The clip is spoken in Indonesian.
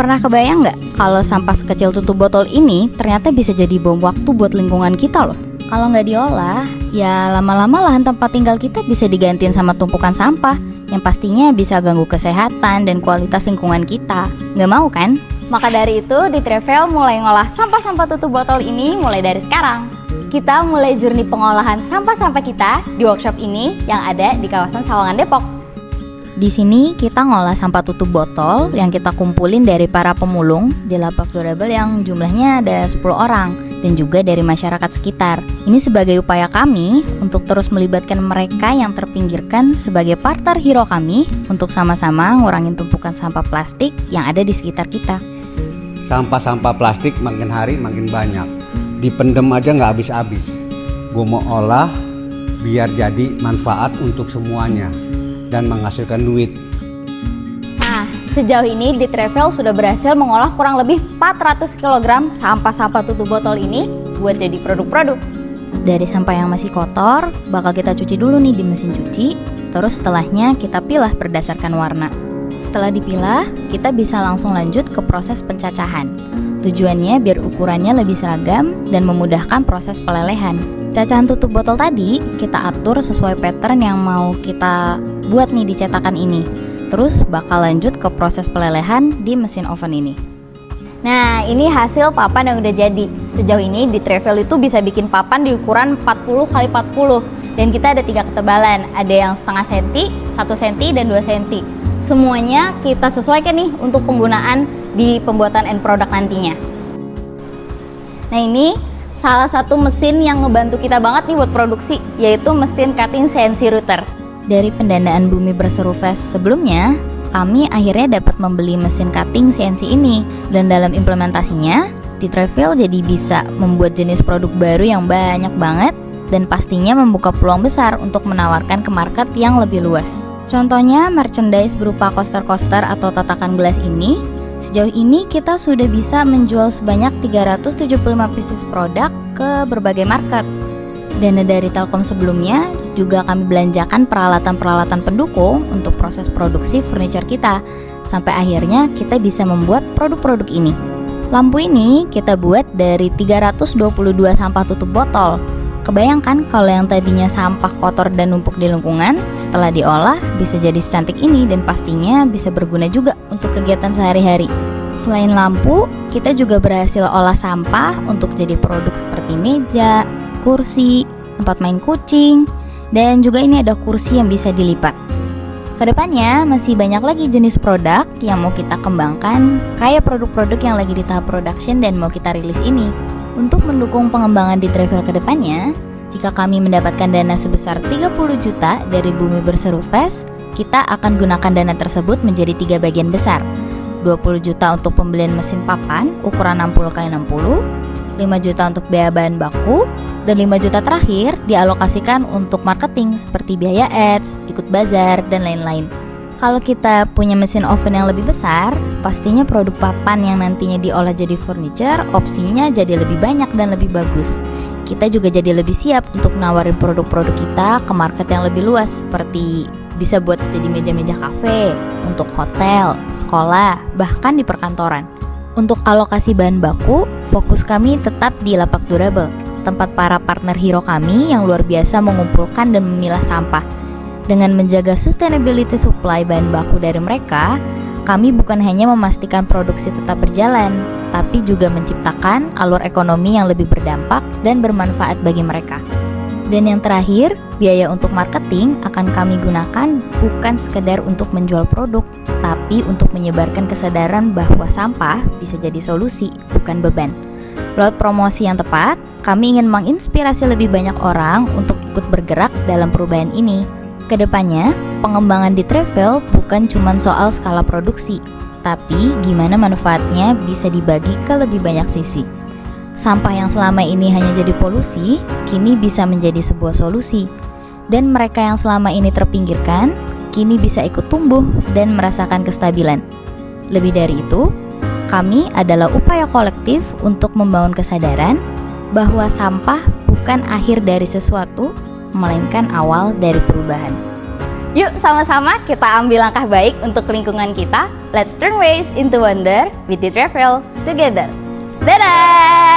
Pernah kebayang nggak kalau sampah sekecil tutup botol ini ternyata bisa jadi bom waktu buat lingkungan kita loh? Kalau nggak diolah, ya lama-lama lahan tempat tinggal kita bisa digantiin sama tumpukan sampah yang pastinya bisa ganggu kesehatan dan kualitas lingkungan kita. Nggak mau kan? Maka dari itu, di Travel mulai ngolah sampah-sampah tutup botol ini mulai dari sekarang. Kita mulai journey pengolahan sampah-sampah kita di workshop ini yang ada di kawasan Sawangan, Depok. Di sini kita ngolah sampah tutup botol yang kita kumpulin dari para pemulung di lapak durable yang jumlahnya ada 10 orang dan juga dari masyarakat sekitar. Ini sebagai upaya kami untuk terus melibatkan mereka yang terpinggirkan sebagai partner hero kami untuk sama-sama ngurangin tumpukan sampah plastik yang ada di sekitar kita. Sampah-sampah plastik makin hari makin banyak, dipendem aja nggak habis-habis. Gue mau olah biar jadi manfaat untuk semuanya dan menghasilkan duit. Nah, sejauh ini di Travel sudah berhasil mengolah kurang lebih 400 kg sampah-sampah tutup botol ini buat jadi produk-produk. Dari sampah yang masih kotor, bakal kita cuci dulu nih di mesin cuci, terus setelahnya kita pilah berdasarkan warna. Setelah dipilah, kita bisa langsung lanjut ke proses pencacahan. Tujuannya biar ukurannya lebih seragam dan memudahkan proses pelelehan. Cacahan tutup botol tadi kita atur sesuai pattern yang mau kita buat nih di cetakan ini. Terus bakal lanjut ke proses pelelehan di mesin oven ini. Nah, ini hasil papan yang udah jadi. Sejauh ini di Travel itu bisa bikin papan di ukuran 40 x 40. Dan kita ada 3 ketebalan. Ada yang setengah senti, 1 senti, dan 2 senti. Semuanya kita sesuaikan nih untuk penggunaan di pembuatan end product nantinya. Nah, ini salah satu mesin yang ngebantu kita banget nih buat produksi, yaitu mesin cutting CNC router. Dari pendanaan Bumi Berseru Fest sebelumnya, kami akhirnya dapat membeli mesin cutting CNC ini. Dan dalam implementasinya, di Travel jadi bisa membuat jenis produk baru yang banyak banget dan pastinya membuka peluang besar untuk menawarkan ke market yang lebih luas. Contohnya merchandise berupa coaster-coaster atau tatakan gelas ini. Sejauh ini kita sudah bisa menjual sebanyak 375 pieces produk ke berbagai market. Dana dari Telkom sebelumnya juga kami belanjakan peralatan-peralatan pendukung untuk proses produksi furniture kita. Sampai akhirnya kita bisa membuat produk-produk ini. Lampu ini kita buat dari 322 sampah tutup botol. Kebayangkan kalau yang tadinya sampah kotor dan numpuk di lingkungan, setelah diolah bisa jadi secantik ini dan pastinya bisa berguna juga untuk kegiatan sehari-hari. Selain lampu, kita juga berhasil olah sampah untuk jadi produk seperti meja, kursi, tempat main kucing, dan juga ini ada kursi yang bisa dilipat. Kedepannya masih banyak lagi jenis produk yang mau kita kembangkan, kayak produk-produk yang lagi di tahap production dan mau kita rilis ini. Untuk mendukung pengembangan di Travel kedepannya, jika kami mendapatkan dana sebesar 30 juta dari Bumi Berseru Fest, kita akan gunakan dana tersebut menjadi 3 bagian besar. 20 juta untuk pembelian mesin papan ukuran 60 x 60, 5 juta untuk biaya bahan baku, dan 5 juta terakhir dialokasikan untuk marketing seperti biaya ads, ikut bazar, dan lain-lain. Kalau kita punya mesin oven yang lebih besar, pastinya produk papan yang nantinya diolah jadi furniture, opsinya jadi lebih banyak dan lebih bagus. Kita juga jadi lebih siap untuk nawarin produk-produk kita ke market yang lebih luas, seperti bisa buat jadi meja-meja kafe, untuk hotel, sekolah, bahkan di perkantoran. Untuk alokasi bahan baku, fokus kami tetap di lapak durable, tempat para partner hero kami yang luar biasa mengumpulkan dan memilah sampah. Dengan menjaga sustainability supply bahan baku dari mereka, kami bukan hanya memastikan produksi tetap berjalan, tapi juga menciptakan alur ekonomi yang lebih berdampak dan bermanfaat bagi mereka. Dan yang terakhir, biaya untuk marketing akan kami gunakan bukan sekedar untuk menjual produk, tapi untuk menyebarkan kesadaran bahwa sampah bisa jadi solusi, bukan beban. Lewat promosi yang tepat, kami ingin menginspirasi lebih banyak orang untuk ikut bergerak dalam perubahan ini. Kedepannya, pengembangan di Travel bukan cuma soal skala produksi, tapi gimana manfaatnya bisa dibagi ke lebih banyak sisi. Sampah yang selama ini hanya jadi polusi, kini bisa menjadi sebuah solusi. Dan mereka yang selama ini terpinggirkan, kini bisa ikut tumbuh dan merasakan kestabilan. Lebih dari itu, kami adalah upaya kolektif untuk membangun kesadaran bahwa sampah bukan akhir dari sesuatu, melainkan awal dari perubahan. Yuk sama-sama kita ambil langkah baik untuk lingkungan kita. let's turn waste into wonder with the travel together. Dadah!